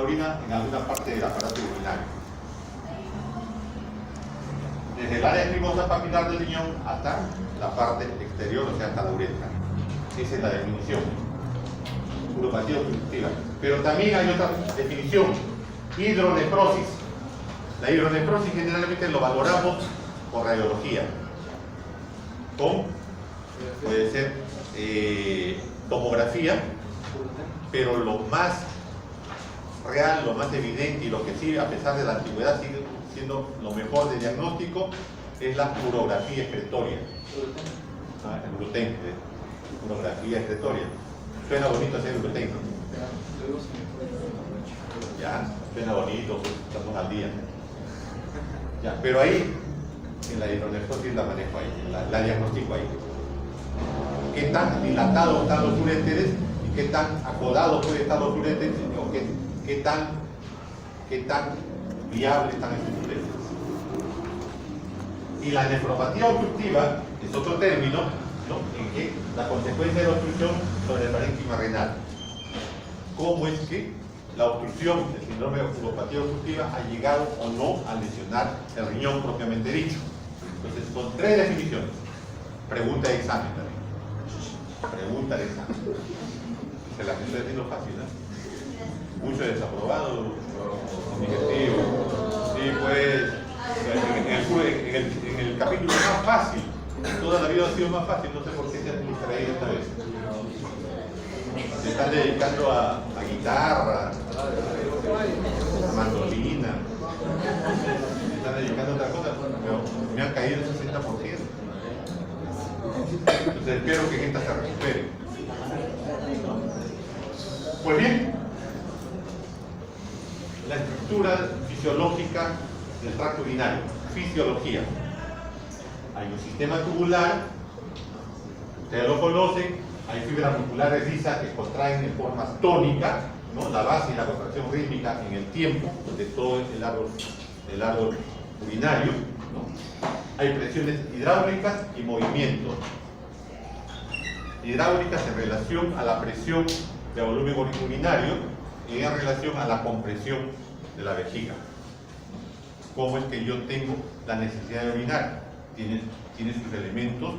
orina en alguna parte del aparato urinario. Desde el área ecrimosa papilar del riñón hasta la parte exterior, o sea, hasta la uretra. Esa es la definición. Uropatía obstructiva. Pero también hay otra definición: hidronefrosis. La hidronefrosis generalmente lo valoramos por radiología. Puede ser tomografía, pero lo más real, lo más evidente y lo que sí, a pesar de la antigüedad, sigue siendo lo mejor de diagnóstico es la urografía excretoria. El gluten, urografía excretoria. Suena bonito hacer gluten, ¿no? Ya, suena bonito, pues estamos al día. Ya, pero ahí, en la hidronefrosis la manejo ahí, la diagnostico ahí. Qué tan dilatados están los uréteres y qué tan acodados pueden estar los uréteres, o qué tan viables están esos uréteres. Y la nefropatía obstructiva es otro término, ¿no?, en que la consecuencia de la obstrucción sobre el parénquima renal. ¿Cómo es que la obstrucción, el síndrome de uropatía obstructiva, ha llegado o no a lesionar el riñón propiamente dicho? Entonces, con 3 definiciones. Pregunta de examen también. Pregunta de examen. Se la estoy haciendo fácil, ¿no? Mucho desaprobado, negativo. Sí, pues, en el capítulo más fácil. Toda la vida ha sido más fácil, no sé por qué se han distraído esta vez. Se están dedicando a guitarra, a mandolina, se están dedicando a otra cosa, pero me han caído el 60%. Entonces espero que esta se recupere. Pues bien, la estructura fisiológica del tracto urinario, fisiología. Hay un sistema tubular, ustedes lo conocen, hay fibras musculares lisas que contraen en forma tónica, ¿no?, la base y la contracción rítmica en el tiempo de todo el árbol urinario, ¿no? Hay presiones hidráulicas y movimientos. Hidráulicas en relación a la presión de volumen urinario y en relación a la compresión de la vejiga. ¿Cómo es que yo tengo la necesidad de orinar? Tiene sus elementos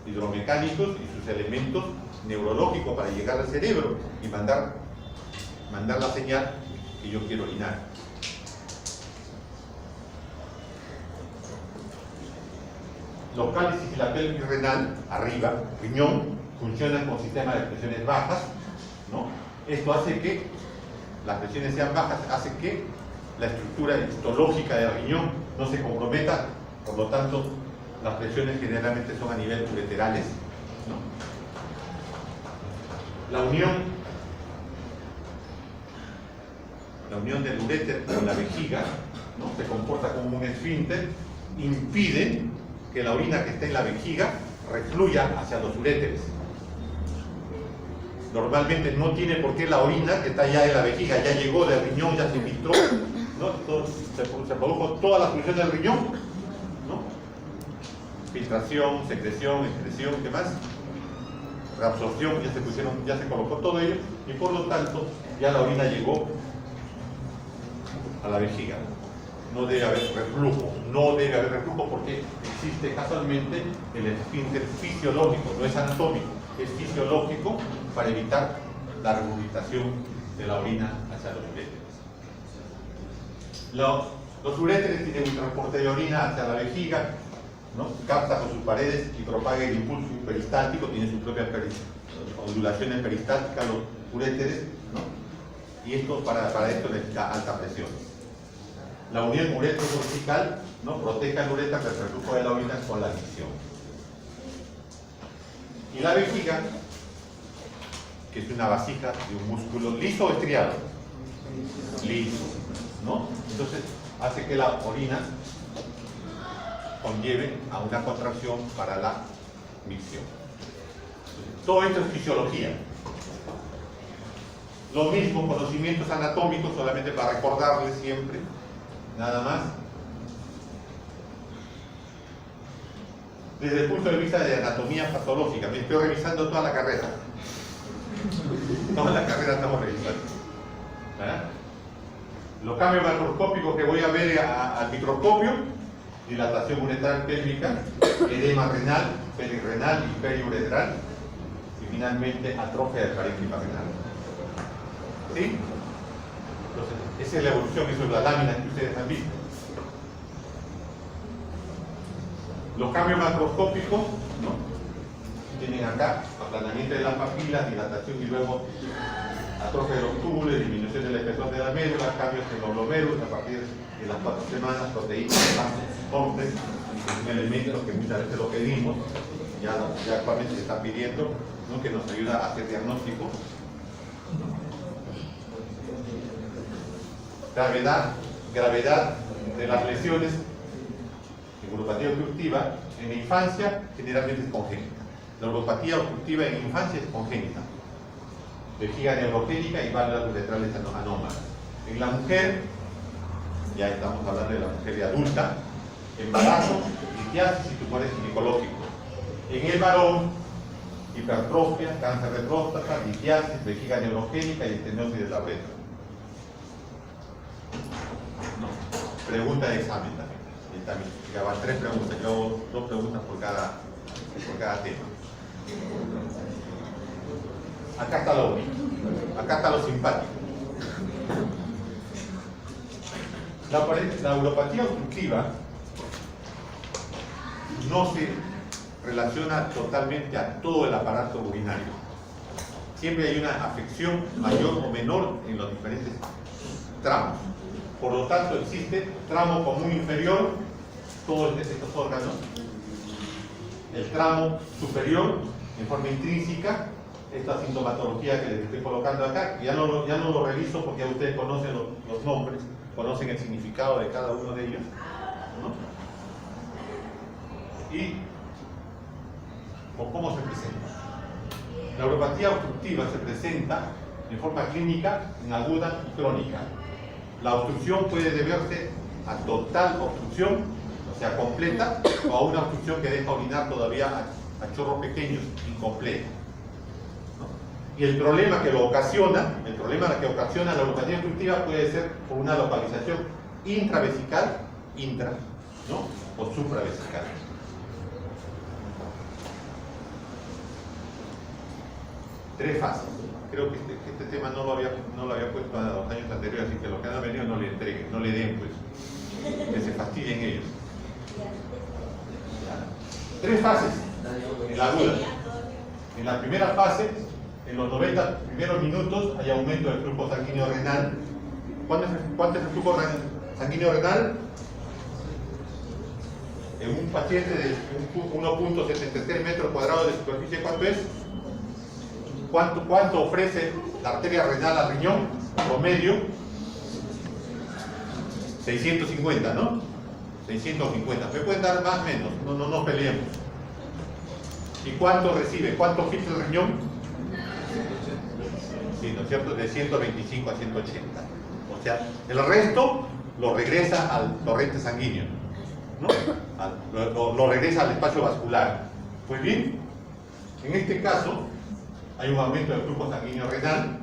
hidromecánicos y sus elementos neurológicos para llegar al cerebro y mandar la señal que yo quiero orinar. Los cálices y la pelvis renal, arriba, riñón, funcionan con sistemas de presiones bajas, ¿no? Esto hace que las presiones sean bajas, hace que la estructura histológica del riñón no se comprometa, por lo tanto, las presiones generalmente son a nivel ureterales, ¿no? La unión del uréter con la vejiga, ¿no?, se comporta como un esfínter, impide que la orina que está en la vejiga refluya hacia los uréteres. Normalmente no tiene por qué la orina que está ya en la vejiga, ya llegó del riñón, ya se filtró, ¿no? Se produjo toda la función del riñón, ¿no? Filtración, secreción, excreción, ¿qué más? Reabsorción, ya se colocó todo ello, y por lo tanto ya la orina llegó a la vejiga. No debe haber reflujo, porque existe casualmente el esfínter fisiológico, no es anatómico, es fisiológico, para evitar la regurgitación de la orina hacia los uréteres. Los uréteres tienen un transporte de orina hacia la vejiga, ¿no? Capta con sus paredes y propaga el impulso peristáltico, tiene sus propias ondulaciones peristálticas los uréteres, ¿no? Y esto para esto necesita alta presión. La unión uretro-cortical, ¿no?, protege al uretra del reflujo de la orina con la adicción. Y la vejiga, que es una vasija de un músculo liso o estriado, liso, ¿no? Entonces hace que la orina conlleve a una contracción para la micción. Todo esto es fisiología. Lo mismo, conocimientos anatómicos, solamente para recordarles siempre, nada más. Desde el punto de vista de anatomía patológica, me estoy revisando toda la carrera. Toda la carrera estamos revisando. ¿Verdad? Los cambios macroscópicos que voy a ver al microscopio: dilatación uretral pélvica, edema renal, perirrenal y periuretral, y finalmente atrofia del parénquima renal. ¿Sí? Entonces, esa es la evolución, eso es la lámina que ustedes han visto. Los cambios macroscópicos, ¿no? Tienen acá aplanamiento de las papilas, dilatación y luego atrofia de los túbulos, disminución del espesor de la médula, cambios en los glomérulos a partir de las 4 semanas, proteínas, hombres, un elemento que muchas veces lo pedimos, ya actualmente se está pidiendo, ¿no? Que nos ayuda a hacer diagnóstico. Gravedad de las lesiones en uropatía obstructiva en la infancia generalmente es congénita. La uropatía obstructiva en infancia es congénita. Vejiga neurogénica y válvulas uretrales anómalas. En la mujer, ya estamos hablando de la mujer de adulta, embarazo, litiasis y tumores ginecológicos. En el varón, hipertrofia, cáncer de próstata, litiasis, vejiga neurogénica y estenosis de la uretra. No. Pregunta de examen también. Ya van 3 preguntas, yo hago 2 preguntas por cada tema. Acá está lo bonito, acá está lo simpático. La uropatía obstructiva no se relaciona totalmente a todo el aparato urinario. Siempre hay una afección mayor o menor en los diferentes tramos. Por lo tanto, existe tramo común inferior, todos estos órganos, el tramo superior en forma intrínseca, esta sintomatología que les estoy colocando acá, ya no lo reviso porque ya ustedes conocen los nombres, conocen el significado de cada uno de ellos, ¿no? Y ¿cómo se presenta? La uropatía obstructiva se presenta en forma clínica en aguda y crónica. La obstrucción puede deberse a total obstrucción, o sea, completa, o a una obstrucción que deja orinar todavía a chorros pequeños, incompleta. Y el problema que ocasiona la uropatía obstructiva puede ser por una localización intravesical, ¿no? O supravesical. Tres fases. Creo que este tema no lo había puesto a los años anteriores, así que los que han venido no le entreguen, no le den, pues, que se fastidien ellos. Tres fases en la aguda. En la primera fase, en los 90 primeros minutos, hay aumento del flujo sanguíneo renal. ¿Cuánto es el flujo sanguíneo renal? En un paciente de 1.73 metros cuadrados de superficie, ¿cuánto es? ¿Cuánto ofrece la arteria renal al riñón? Promedio 650, ¿no? 650. Me pueden dar más o menos, no nos peleemos. ¿Y cuánto recibe? ¿Cuánto filtra el riñón? Sí, ¿no es cierto? De 125 a 180. O sea, el resto lo regresa al torrente sanguíneo, ¿no? Lo regresa al espacio vascular. Pues bien, en este caso hay un aumento del flujo sanguíneo renal,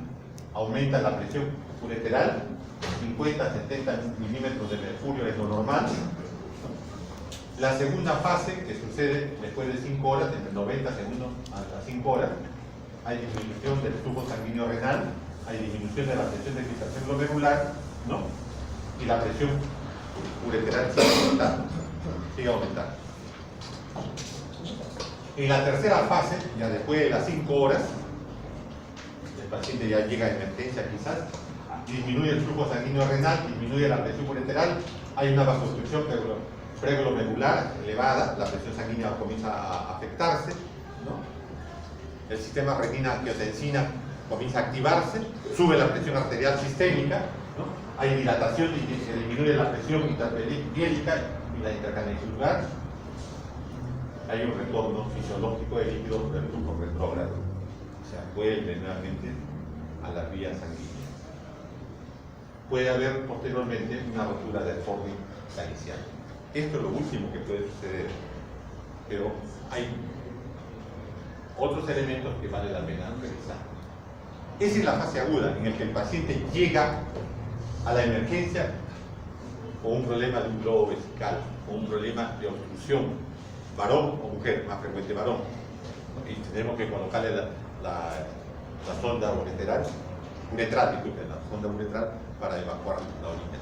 aumenta la presión ureteral, 50-70 milímetros de mercurio es lo normal. La segunda fase, que sucede después de 5 horas, entre 90 segundos a 5 horas, hay disminución del flujo sanguíneo renal, hay disminución de la presión de filtración glomerular, ¿no? Y la presión ureteral sigue aumentando. En la tercera fase, ya después de las 5 horas, el paciente ya llega a emergencia quizás, disminuye el flujo sanguíneo renal, disminuye la presión ureteral, hay una vasoconstricción preglomerular elevada, la presión sanguínea comienza a afectarse, ¿no? El sistema renina-angiotensina comienza a activarse, sube la presión arterial sistémica, ¿no? Hay dilatación y se disminuye la presión interperiódica y la intercanalicular. Hay un retorno fisiológico de líquidos del flujo retrógrado, o sea, vuelve nuevamente a las vías sanguíneas. Puede haber posteriormente una rotura del borde canicial. Esto es lo último que puede suceder, pero hay otros elementos que vale la pena revisar. Esa es la fase aguda en la que el paciente llega a la emergencia con un problema de un globo vesical, con un problema de obstrucción, varón o mujer, más frecuente varón, ¿no? Y tenemos que colocarle la sonda uretral, disculpen, la sonda uretral para evacuar la orina.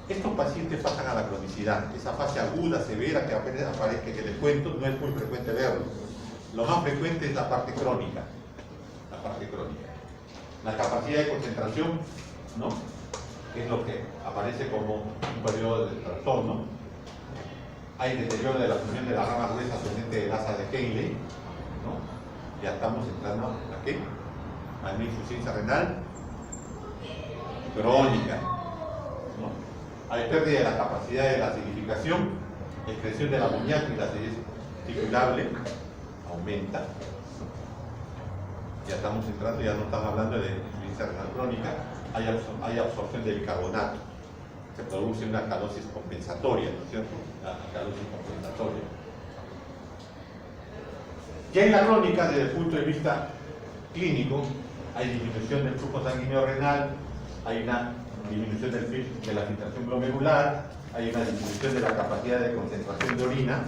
Estos pacientes pasan a la cronicidad, esa fase aguda, severa que apenas aparece, que les cuento, no es muy frecuente verlo. Lo más frecuente es la parte crónica. La capacidad de concentración, ¿no?, es lo que aparece como un periodo de trastorno. Hay deterioro de la función de la rama gruesa ascendente del asa de Henle, ¿no? Ya estamos entrando ¿a qué? A una insuficiencia renal crónica, ¿no? Hay pérdida de la capacidad de la acidificación, excreción de la amoníaco y la acidez testiculable aumenta. Ya estamos entrando, ya no estamos hablando de insuficiencia renal crónica. Hay absorción del bicarbonato, se produce una alcalosis compensatoria, ¿no es cierto? La alcalosis compensatoria. Ya en la crónica, desde el punto de vista clínico, hay disminución del flujo sanguíneo renal, hay una disminución de la filtración glomerular, hay una disminución de la capacidad de concentración de orina,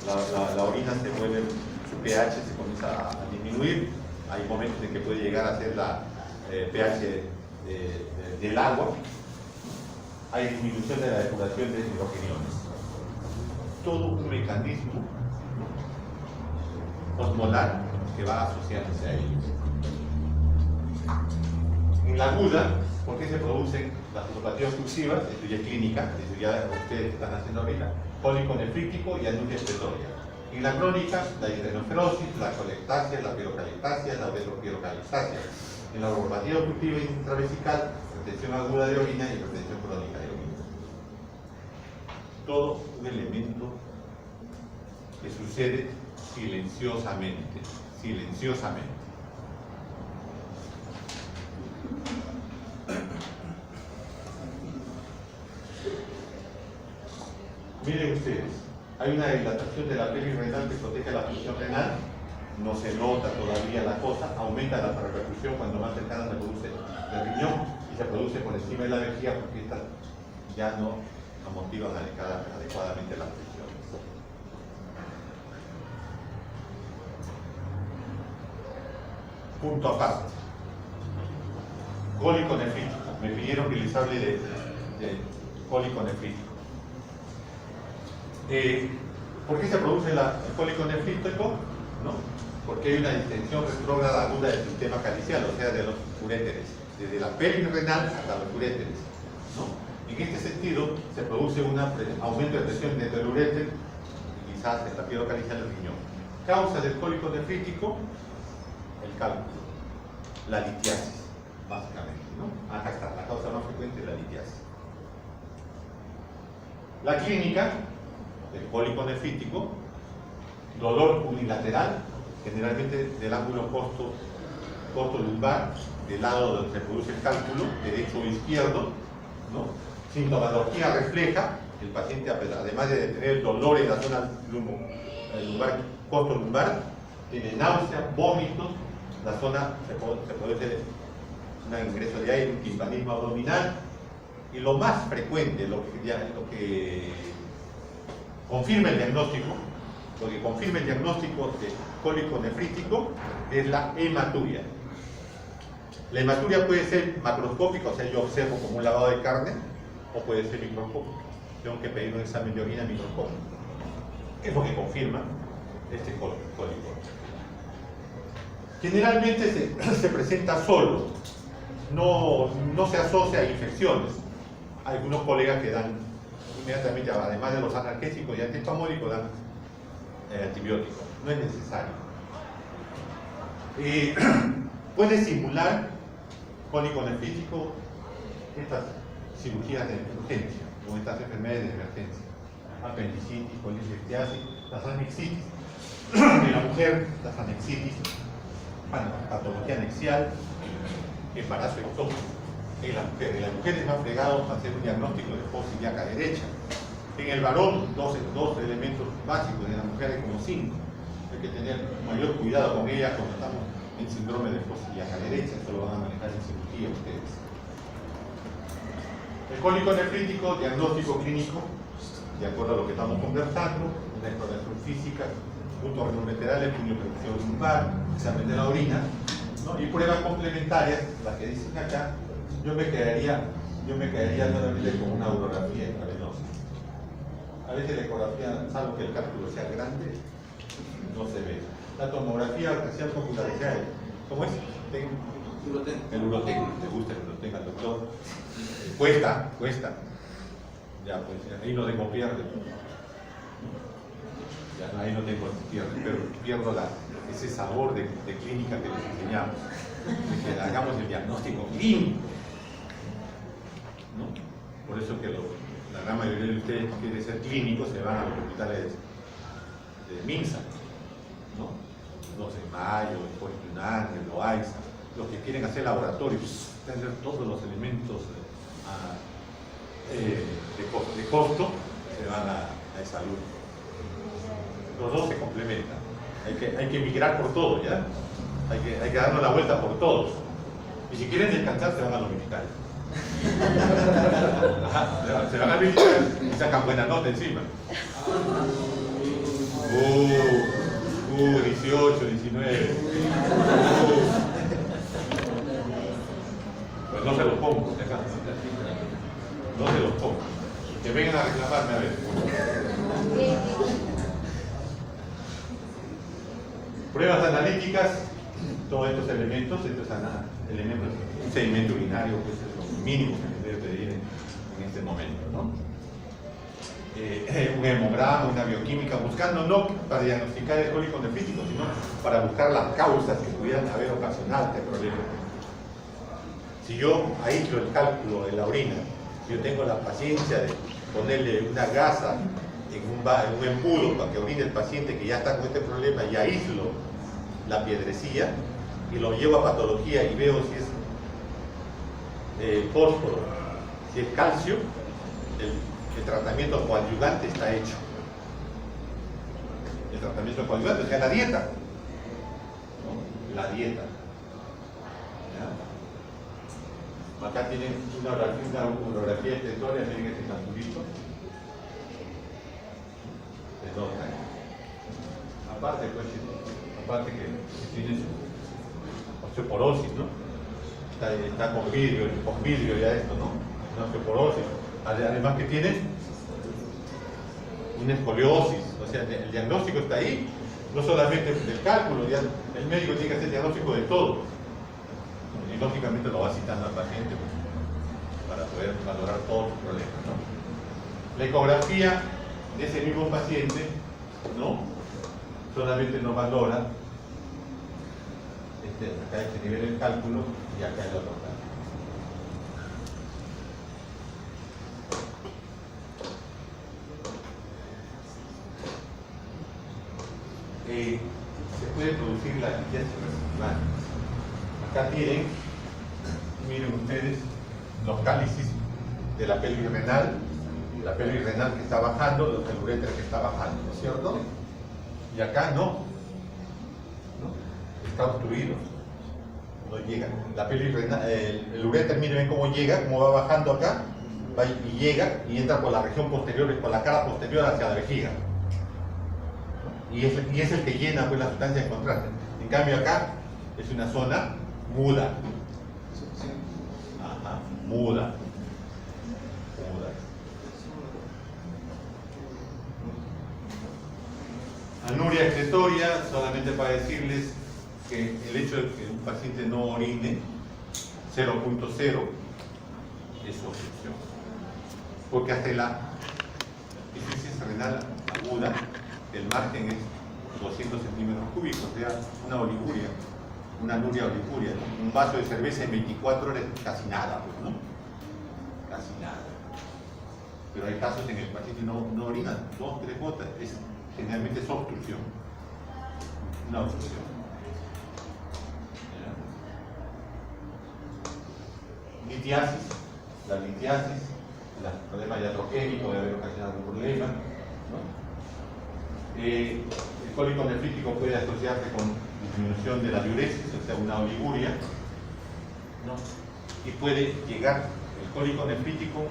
la orina se vuelve, su pH se comienza a disminuir, hay momentos en que puede llegar a ser la pH del agua, hay disminución de la depuración de hidrogeniones. Todo un mecanismo osmolar que va asociándose a ellos. En la aguda, ¿por qué se producen las neuropatías oclusivas? Esto ya es clínica, eso ya ustedes están haciendo ahorita, cólico nefrítico y anuria excretoria. En la crónica, la hidroneferosis, la colectasia, la pirocalcitasia, la uretropirocalitasia. En la neuropatía obstructiva intravesical, retención aguda de orina y retención crónica de orina. Todo un elemento que sucede silenciosamente. Miren ustedes, hay una dilatación de la pelvis renal que protege la función renal, no se nota todavía la cosa, aumenta la repercusión cuando más cercana se produce el riñón y se produce por encima de la vejiga porque estas ya no amortiguan adecuadamente la presión. Punto aparte. Cólico nefrítico. Me pidieron que les hable de cólico nefrítico. ¿Por qué se produce el cólico nefrítico? ¿No? Porque hay una distensión retrógrada aguda del sistema calicial, o sea, de los uréteres, desde la pelvis renal hasta los uréteres, ¿no? En este sentido, se produce un aumento de presión dentro del uréter y quizás en la piedra calicial del riñón. Causa del cólico nefrítico, el cálculo, la litiasis, básicamente, ¿no? Acá está, la causa más frecuente es la litiasis. La clínica del cólico nefrítico, dolor unilateral, generalmente del ángulo costo lumbar, del lado donde se produce el cálculo, derecho o izquierdo, ¿no? Sintomatología refleja, el paciente, además de tener dolor en la zona lumbar, costo lumbar, tiene náusea, vómitos, la zona se produce un ingreso de aire, un timpanismo abdominal, y lo más frecuente, lo que confirma el diagnóstico, lo que confirma el diagnóstico de cólico nefrítico es la hematuria. La hematuria puede ser macroscópica, o sea, yo observo como un lavado de carne, o puede ser microscópica. Tengo que pedir un examen de orina microscópico. Es lo que confirma este cólico. Generalmente se presenta solo, no se asocia a infecciones. Hay algunos colegas que dan inmediatamente, además de los analgésicos y antiespasmódicos, dan antibióticos. No es necesario. Puede simular cólico nefrítico estas cirugías de urgencia o estas enfermedades de emergencia: apendicitis, coliflectiasis, las anexitis. En la mujer, las anexitis, patología anexial, embarazo ectópico. En la mujer es más fregado hacer un diagnóstico de fosa ilíaca derecha. En el varón, dos elementos básicos, en la mujer hay como 5. Hay que tener mayor cuidado con ella cuando estamos en síndrome de Fosiliaca derecha. Esto lo van a manejar en cirugía ustedes. El cólico nefrítico, diagnóstico clínico, de acuerdo a lo que estamos conversando, una exploración física, puntos renal-laterales, puño percusión lumbar, examen de la orina, ¿no? Y pruebas complementarias, las que dicen acá. Yo me quedaría solamente con una urografía intravenosa. A veces la ecografía, salvo que el cálculo sea grande, no se ve. La tomografía axial computarizada, ¿cómo es? El Urotec, ¿te gusta el Urotec al doctor? Cuesta. Ya, pues ahí no tengo pierde. Ya, ahí no tengo pierde, pero pierdo ese sabor de clínica que les enseñamos. De que hagamos el diagnóstico clínico. ¿No? Por eso que la gran mayoría de ustedes que quieren ser clínicos se van a los hospitales de MINSA, ¿no? Los de Mayo, el Fortunán, el Loaiza, los que quieren hacer laboratorios, tener todos los elementos de costo, se van a salud. Los dos se complementan. Hay que migrar por todo, ¿ya? Hay que darnos la vuelta por todos. Y si quieren descansar, se van a los militares. Se van a militar y sacan buena nota encima. 18, 19. Pues no se los pongo, no se los pongo. Que vengan a reclamarme a ver. Pruebas analíticas, todos estos elementos, un sedimento urinario, pues es lo mínimo que se debe pedir en este momento, ¿no? Un hemograma, una bioquímica, buscando no para diagnosticar el cólico nefrítico, sino para buscar las causas que pudieran haber ocasionado este problema. Si yo aíslo el cálculo de la orina, yo tengo la paciencia de ponerle una gasa en un embudo para que orine el paciente que ya está con este problema y aíslo la piedrecilla y lo llevo a patología y veo si es fósforo, si es calcio, el tratamiento coadyuvante está hecho. El tratamiento coadyuvante, o sea, la dieta. ¿No? La dieta. ¿Ya? Acá tienen una urografía extensoria, miren este canturito. Se nota. Aparte que tiene su osteoporosis, ¿no? Está con vidrio ya esto, ¿no? Una osteoporosis. Además que tiene una escoliosis, o sea, el diagnóstico está ahí, no solamente del cálculo, ya el médico tiene que hacer diagnóstico de todo. Y lógicamente lo va citando al paciente para poder valorar todos los problemas, ¿no? La ecografía de ese mismo paciente, ¿no? Solamente nos valora acá este nivel del cálculo y acá el otro cálculo. Se puede producir la litiasis residual. Acá tienen, miren ustedes, los cálices de la pelvis renal, que está bajando, el uréter que está bajando, ¿no es cierto? Y acá no, está obstruido, no llega. La pelvis renal, el uréter, miren cómo llega, cómo va bajando acá, va y llega y entra por la región posterior, por la cara posterior hacia la vejiga. Y es el que llena pues la sustancia de contraste. En cambio acá es una zona muda. Ajá, muda. Anuria excretoria, solamente para decirles que el hecho de que un paciente no orine 0.0 es obstrucción. Porque hasta la insuficiencia renal aguda el margen es 200 centímetros cúbicos, o sea, una oliguria, una anuria oliguria, ¿no? Un vaso de cerveza en 24 horas, casi nada, pues, ¿no? Casi nada. Pero hay casos en el paciente no orina 2, 3 gotas, generalmente es obstrucción. Una obstrucción. ¿Ya? Litiasis, la litiasis, el problema iatroquémico de haber ocasionado algún problema, ¿no? El cólico nefrítico puede asociarse con disminución de la diuresis, o sea, una oliguria, ¿no? Y puede llegar el cólico nefrítico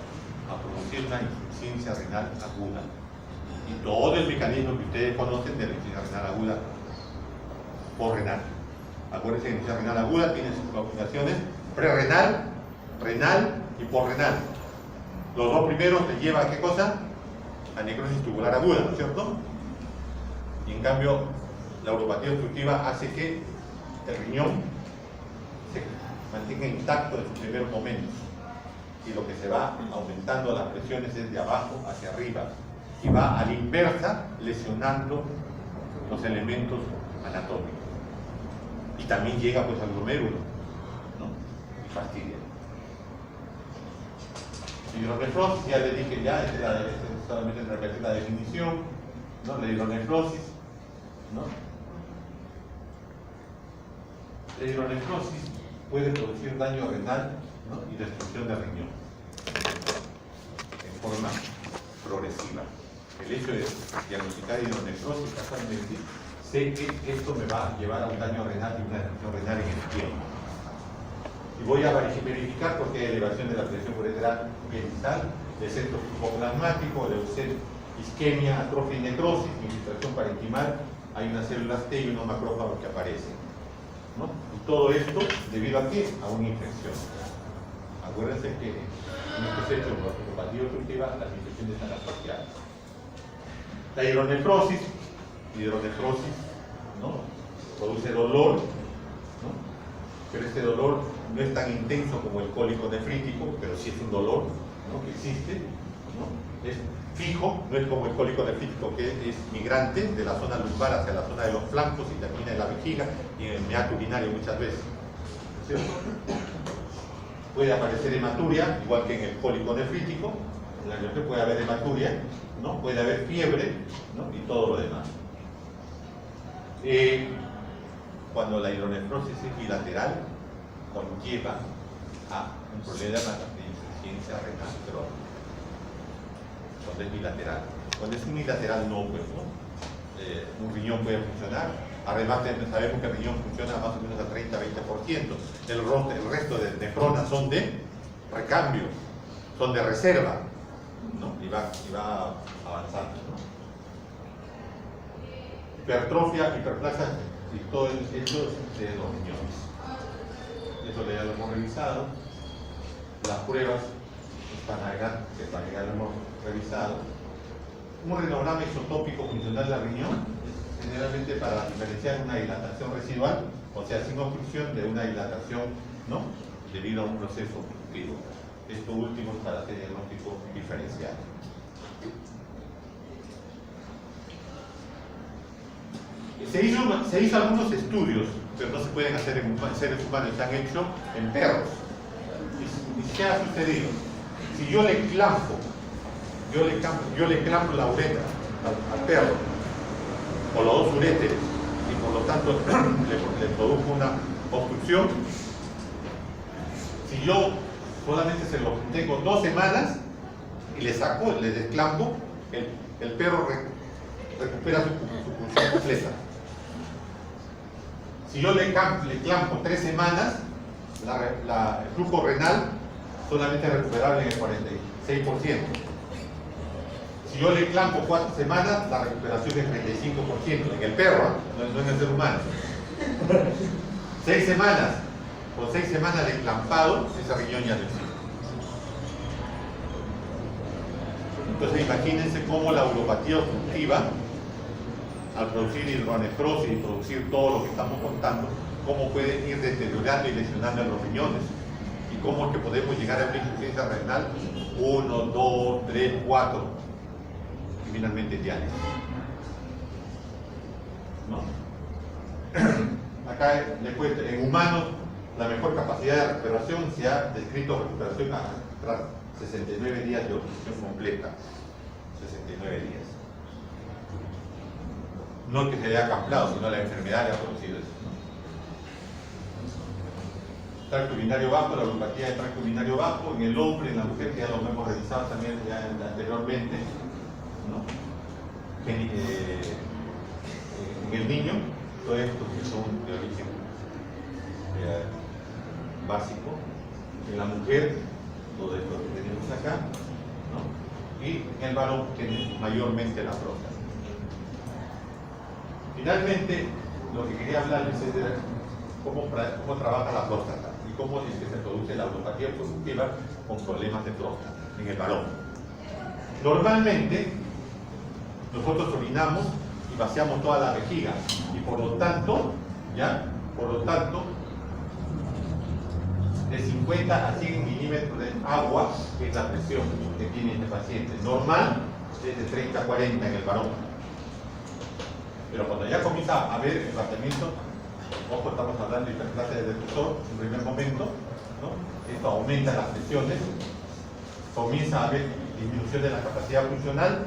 a producir una insuficiencia renal aguda. Y todo el mecanismo que ustedes conocen de la insuficiencia renal aguda por renal. Acuérdense que la insuficiencia renal aguda tiene sus complicaciones prerrenal, renal y porrenal. Los dos primeros te llevan a ¿qué cosa? A necrosis tubular aguda, ¿no es cierto? Y en cambio, la uropatía obstructiva hace que el riñón se mantenga intacto en sus primeros momentos. Y lo que se va aumentando las presiones es de abajo hacia arriba. Y va a la inversa lesionando los elementos anatómicos. Y también llega pues al glomérulo, ¿no? Y fastidia. Hidronefrosis, ya le dije ya, es solamente repetir la definición, ¿no? La hidronefrosis, ¿no? La hidronefrosis puede producir daño renal, ¿no? Y destrucción del riñón en forma progresiva. El hecho de diagnosticar hidronefrosis casualmente, sé que esto me va a llevar a un daño renal y una destrucción renal en el tiempo. Y voy a verificar porque hay elevación de la presión uretral genital, descenso plasmático, leucemia, isquemia, atrofia y necrosis, infiltración parenquimal, hay unas células T y unos macrófagos que aparecen, ¿no? Y todo esto debido a ¿qué? A una infección. Acuérdense que en este hecho de la uropatía obstructiva las infecciones están asociadas. La hidronefrosis, ¿no? Produce dolor, ¿no? Pero este dolor no es tan intenso como el cólico nefrítico, pero sí es un dolor, ¿no? Que existe, ¿no? Es fijo, no es como el cólico nefrítico que es migrante de la zona lumbar hacia la zona de los flancos y termina en la vejiga y en el meato urinario muchas veces, ¿cierto? Puede aparecer hematuria, igual que en el cólico nefrítico, en la que puede haber hematuria, ¿no? Puede haber fiebre, ¿no? Y todo lo demás. Cuando la hidronefrosis es bilateral, conlleva a un problema de insuficiencia renal crónica. Cuando es bilateral. Cuando es unilateral no, pues, ¿no? Un riñón puede funcionar. Además sabemos que el riñón funciona más o menos al 30-20%. El resto de nefronas son de recambio, son de reserva, ¿no? Y va avanzando, ¿no? Hipertrofia, hiperplasia y todo eso de los riñones. Eso ya lo hemos revisado. Las pruebas que ya lo hemos revisado. Un renograma isotópico funcional del riñón es generalmente para diferenciar una dilatación residual, o sea, sin obstrucción de una dilatación, ¿no? Debido a un proceso obstructivo. Esto último es para hacer diagnóstico diferencial. Se hizo algunos estudios, pero no se pueden hacer en seres humanos, se han hecho en perros. ¿Y qué ha sucedido? Si yo le clampo la uretra al perro, o los dos uréteres, y por lo tanto le produjo una obstrucción, si yo solamente se lo tengo 2 semanas y le saco, le desclampo, el perro recupera su función completa. Si yo le clampo 3 semanas, el flujo renal solamente es recuperable en el 46%. Si yo le clampo 4 semanas, la recuperación es 35%. En el perro, no en el ser humano. 6 semanas, con 6 semanas de clampado, ese riñón ya no existe. Entonces imagínense cómo la uropatía obstructiva, al producir hidronefrosis y producir todo lo que estamos contando, cómo puede ir deteriorando y lesionando los riñones. Y cómo es que podemos llegar a una insuficiencia renal 1, 2, 3, 4 y finalmente diálisis. ¿No? Acá le cuento, en humanos la mejor capacidad de recuperación se ha descrito recuperación tras 69 días de obstrucción completa. 69 días. No que se haya camplado, sino la enfermedad le ha producido eso, ¿no? Tracto urinario bajo, la uropatía de tracto urinario bajo, en el hombre, en la mujer, que ya lo hemos revisado también ya anteriormente, ¿no? En el niño, todos estos que son de origen básico. En la mujer, todo esto que tenemos acá, ¿no? Y en el varón tenemos mayormente la próstata. Finalmente, lo que quería hablarles es de cómo trabaja la próstata y cómo es que se produce la uropatía obstructiva con problemas de próstata en el varón. Normalmente, nosotros orinamos y vaciamos toda la vejiga y por lo tanto, de 50 a 100 milímetros de agua es la presión que tiene este paciente. Normal es de 30 a 40 en el varón. Pero cuando ya comienza a haber el tratamiento, ojo, estamos hablando de hiperplasia del defusor en primer momento, ¿no? Esto aumenta las presiones, comienza a haber disminución de la capacidad funcional,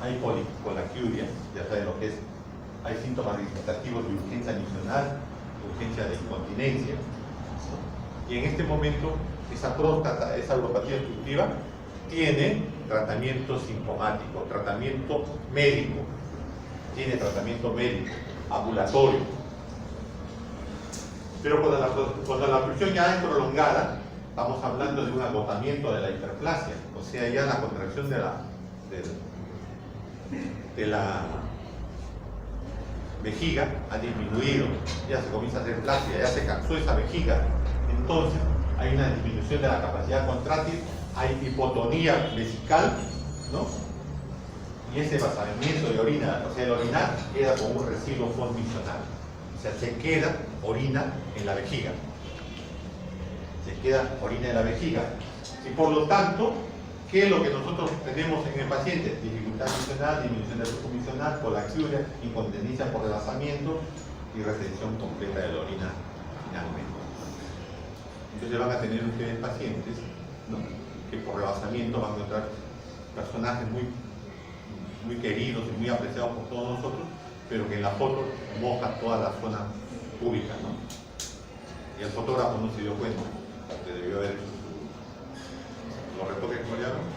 hay poliacuria, ya saben lo que es, hay síntomas representativos de urgencia adicional, urgencia de incontinencia, ¿no? Y en este momento esa próstata, esa uropatía obstructiva, tiene tratamiento sintomático, tratamiento médico, ambulatorio. Pero cuando la obstrucción ya es prolongada, estamos hablando de un agotamiento de la hiperplasia, o sea, ya la contracción de la vejiga ha disminuido, ya se comienza a hacer plasia, ya se cansó esa vejiga, entonces hay una disminución de la capacidad contráctil, hay hipotonía vesical, ¿no? Y ese vaciamiento de orina, o sea, el orinar queda como un residuo condicional, o sea, se queda orina en la vejiga, y por lo tanto, ¿qué es lo que nosotros tenemos en el paciente? Dificultad misional, disminución del flujo misional, poliacuria, incontinencia por rebasamiento y retención completa de la orina finalmente. Entonces van a tener ustedes pacientes, ¿no?, que por rebasamiento van a encontrar personajes muy queridos y muy apreciados por todos nosotros, pero que en la foto mojan toda la zona pública, ¿no? Y el fotógrafo no se dio cuenta, que debió haber hecho los retoques que llaman,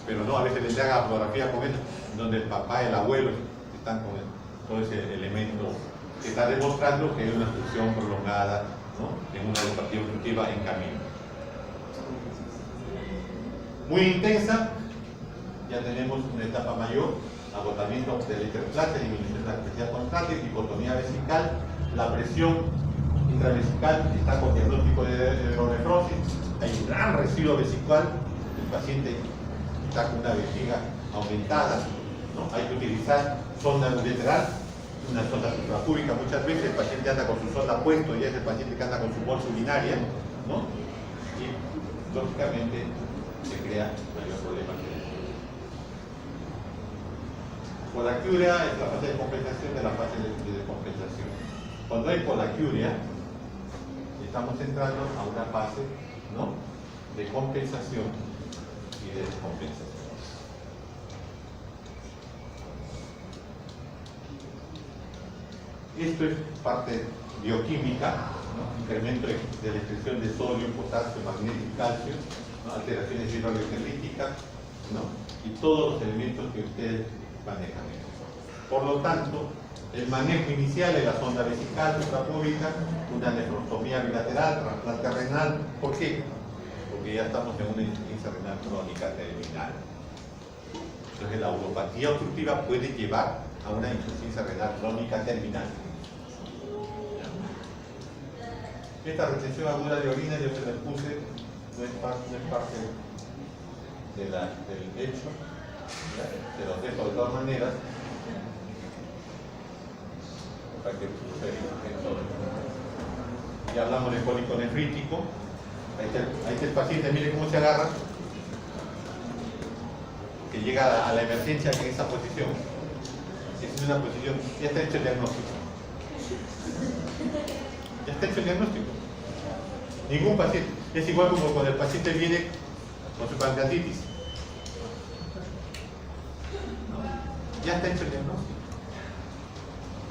pero no, a veces les haga fotografía con él, donde el papá y el abuelo están con él, todo ese elemento que está demostrando que hay una obstrucción prolongada, ¿no?, en una uropatía obstructiva en camino. Muy intensa, ya tenemos una etapa mayor, agotamiento de la hiperplasia, disminución de la capacidad contráctil, hipotonía vesical, la presión intravesical está con diagnóstico de uronefrosis, hay un gran residuo vesical, el paciente está con una vejiga aumentada, ¿no? Hay que utilizar sonda ureteral, una sonda suprapúbica. Muchas veces el paciente anda con su sonda puesto y es el paciente que anda con su bolsa urinaria, ¿no? Y lógicamente se crea mayor problema. Poliacuria es la fase de compensación de la fase de descompensación. Cuando hay poliacuria, estamos entrando a una fase, ¿no?, de compensación y de descompensación. Esto es parte bioquímica, ¿no?, incremento de la excreción de sodio, potasio, magnesio y calcio, ¿no?, alteraciones hidroelectrolíticas, ¿no?, y todos los elementos que ustedes manejan. Por lo tanto, el manejo inicial es la sonda vesical suprapúbica, una nefrostomía bilateral, trasplante renal. ¿Por qué? Porque ya estamos en una insuficiencia renal crónica terminal. Entonces la uropatía obstructiva puede llevar a una insuficiencia renal crónica terminal. Esta retención aguda de orina, yo se la puse, no es parte del hecho, se los dejo de todas maneras para que ya hablamos de cólico nefrítico. Ahí está el paciente, mire cómo se agarra, que llega a la emergencia en esa posición. Es una posición, ya está hecho el diagnóstico. Ya está hecho el diagnóstico. Ningún paciente, es igual como cuando el paciente viene con su pancreatitis. Ya está hecho el diagnóstico.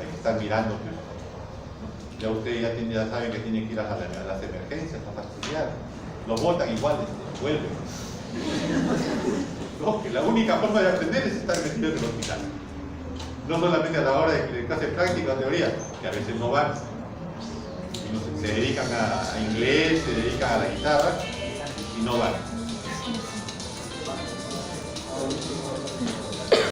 Hay que estar mirando, pues, ¿no? Ya ustedes ya saben que tienen que ir a las emergencias a fastidiar. Lo botan igual, vuelven. No, que la única forma de aprender es estar metido en el hospital. No solamente a la hora de clase práctica o teoría, que a veces no van. Se dedican a inglés, se dedican a la guitarra y no van.